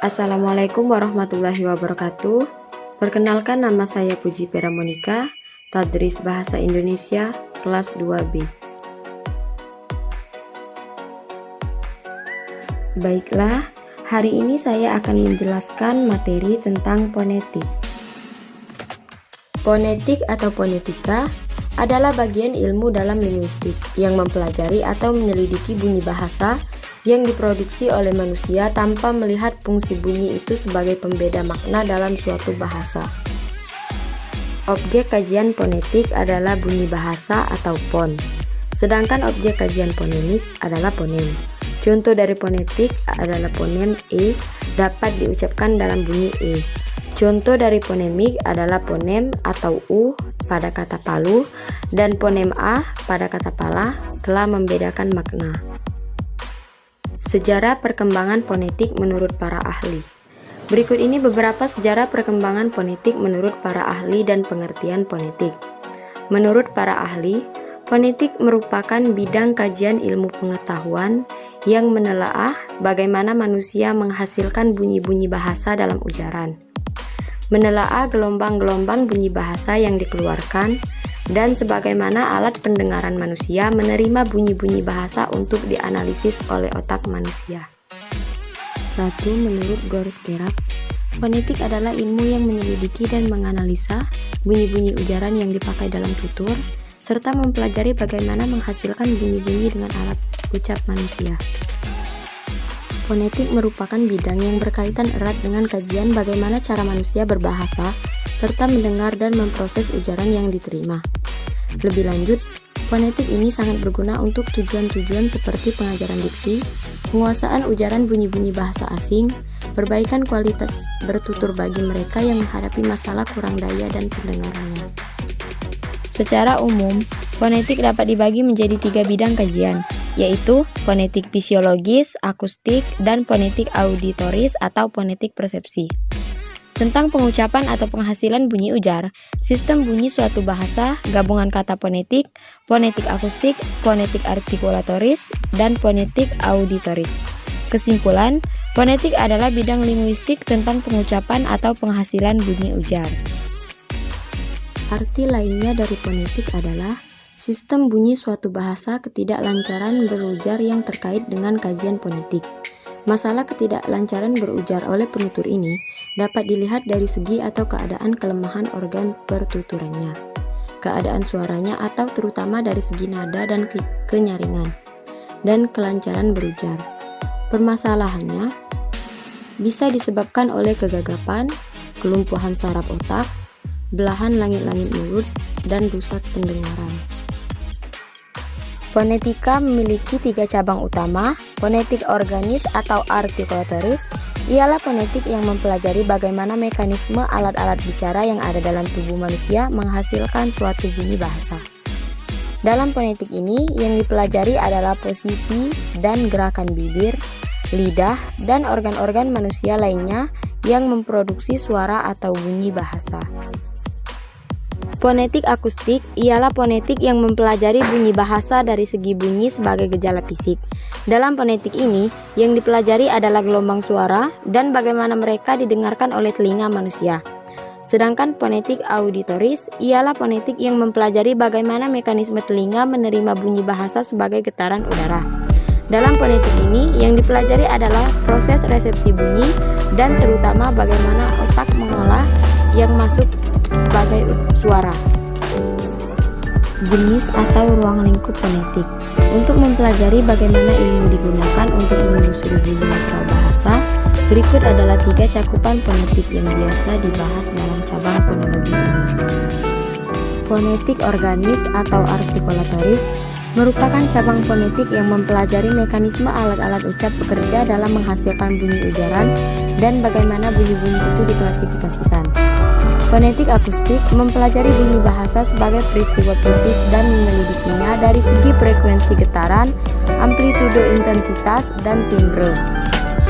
Assalamualaikum warahmatullahi wabarakatuh. Perkenalkan, nama saya Puji Pera Monika, Tadris Bahasa Indonesia kelas 2B. Baiklah, hari ini saya akan menjelaskan materi tentang fonetik. Fonetik atau fonetika adalah bagian ilmu dalam linguistik yang mempelajari atau menyelidiki bunyi bahasa yang diproduksi oleh manusia tanpa melihat fungsi bunyi itu sebagai pembeda makna dalam suatu bahasa. Objek kajian fonetik adalah bunyi bahasa atau fon, sedangkan objek kajian fonemik adalah fonem. Contoh dari fonetik adalah fonem E dapat diucapkan dalam bunyi E. Contoh dari fonemik adalah fonem atau U pada kata palu dan fonem A pada kata pala telah membedakan makna. Sejarah perkembangan fonetik menurut para ahli. Berikut ini beberapa sejarah perkembangan fonetik menurut para ahli dan pengertian fonetik. Menurut para ahli, fonetik merupakan bidang kajian ilmu pengetahuan yang menelaah bagaimana manusia menghasilkan bunyi-bunyi bahasa dalam ujaran, menelaah gelombang-gelombang bunyi bahasa yang dikeluarkan, dan sebagaimana alat pendengaran manusia menerima bunyi-bunyi bahasa untuk dianalisis oleh otak manusia. 1. Menurut Gores Perab, fonetik adalah ilmu yang menyelidiki dan menganalisa bunyi-bunyi ujaran yang dipakai dalam tutur, serta mempelajari bagaimana menghasilkan bunyi-bunyi dengan alat ucap manusia. Fonetik merupakan bidang yang berkaitan erat dengan kajian bagaimana cara manusia berbahasa, serta mendengar dan memproses ujaran yang diterima. Lebih lanjut, fonetik ini sangat berguna untuk tujuan-tujuan seperti pengajaran diksi, penguasaan ujaran bunyi-bunyi bahasa asing, perbaikan kualitas bertutur bagi mereka yang menghadapi masalah kurang daya dan pendengarannya. Secara umum, fonetik dapat dibagi menjadi 3 bidang kajian, yaitu fonetik fisiologis, akustik, dan fonetik auditoris atau fonetik persepsi. Tentang pengucapan atau penghasilan bunyi ujar, sistem bunyi suatu bahasa, gabungan kata fonetik, fonetik akustik, fonetik artikulatoris, dan fonetik auditoris. Kesimpulan, fonetik adalah bidang linguistik tentang pengucapan atau penghasilan bunyi ujar. Arti lainnya dari fonetik adalah sistem bunyi suatu bahasa, ketidaklancaran berujar yang terkait dengan kajian fonetik. Masalah ketidaklancaran berujar oleh penutur ini dapat dilihat dari segi atau keadaan kelemahan organ pertuturannya, keadaan suaranya atau terutama dari segi nada dan kenyaringan, dan kelancaran berujar. Permasalahannya bisa disebabkan oleh kegagapan, kelumpuhan saraf otak, belahan langit-langit mulut, dan rusak pendengaran. Fonetika memiliki 3 cabang utama. Fonetik organis atau artikulatoris ialah fonetik yang mempelajari bagaimana mekanisme alat-alat bicara yang ada dalam tubuh manusia menghasilkan suatu bunyi bahasa. Dalam fonetik ini, yang dipelajari adalah posisi dan gerakan bibir, lidah, dan organ-organ manusia lainnya yang memproduksi suara atau bunyi bahasa. Fonetik akustik ialah fonetik yang mempelajari bunyi bahasa dari segi bunyi sebagai gejala fisik. Dalam fonetik ini, yang dipelajari adalah gelombang suara dan bagaimana mereka didengarkan oleh telinga manusia. Sedangkan fonetik auditoris ialah fonetik yang mempelajari bagaimana mekanisme telinga menerima bunyi bahasa sebagai getaran udara. Dalam fonetik ini, yang dipelajari adalah proses resepsi bunyi dan terutama bagaimana otak mengolah yang masuk sebagai suara. Jenis atau ruang lingkup fonetik. Untuk mempelajari bagaimana ilmu digunakan untuk menelusuri bunyi netral bahasa, berikut adalah 3 cakupan fonetik yang biasa dibahas dalam cabang fonologi ini. Fonetik organis atau artikulatoris merupakan cabang fonetik yang mempelajari mekanisme alat-alat ucap bekerja dalam menghasilkan bunyi ujaran dan bagaimana bunyi-bunyi itu diklasifikasikan. Fonetik akustik mempelajari bunyi bahasa sebagai peristiwa fisik dan menyelidikinya dari segi frekuensi getaran, amplitude intensitas, dan timbre.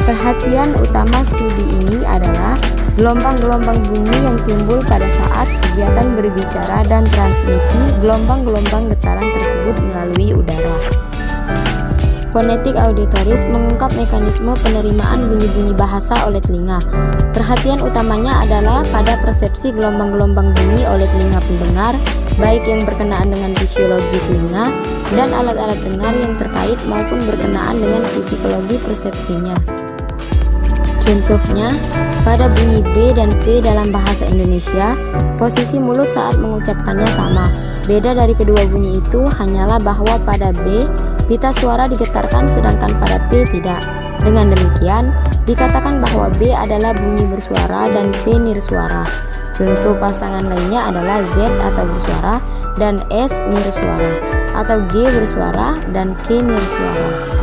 Perhatian utama studi ini adalah gelombang-gelombang bunyi yang timbul pada saat kegiatan berbicara dan transmisi gelombang-gelombang getaran tersebut melalui udara. Fonetik auditoris mengungkap mekanisme penerimaan bunyi-bunyi bahasa oleh telinga. Perhatian utamanya adalah pada persepsi gelombang-gelombang bunyi oleh telinga pendengar, baik yang berkenaan dengan fisiologi telinga dan alat-alat dengar yang terkait maupun berkenaan dengan psikologi persepsinya. Contohnya, pada bunyi B dan P dalam bahasa Indonesia, posisi mulut saat mengucapkannya sama. Beda dari kedua bunyi itu hanyalah bahwa pada B, pita suara digetarkan sedangkan pada P tidak. Dengan demikian, dikatakan bahwa B adalah bunyi bersuara dan P nirsuara. Contoh pasangan lainnya adalah Z atau bersuara dan S nirsuara, atau G bersuara dan K nirsuara.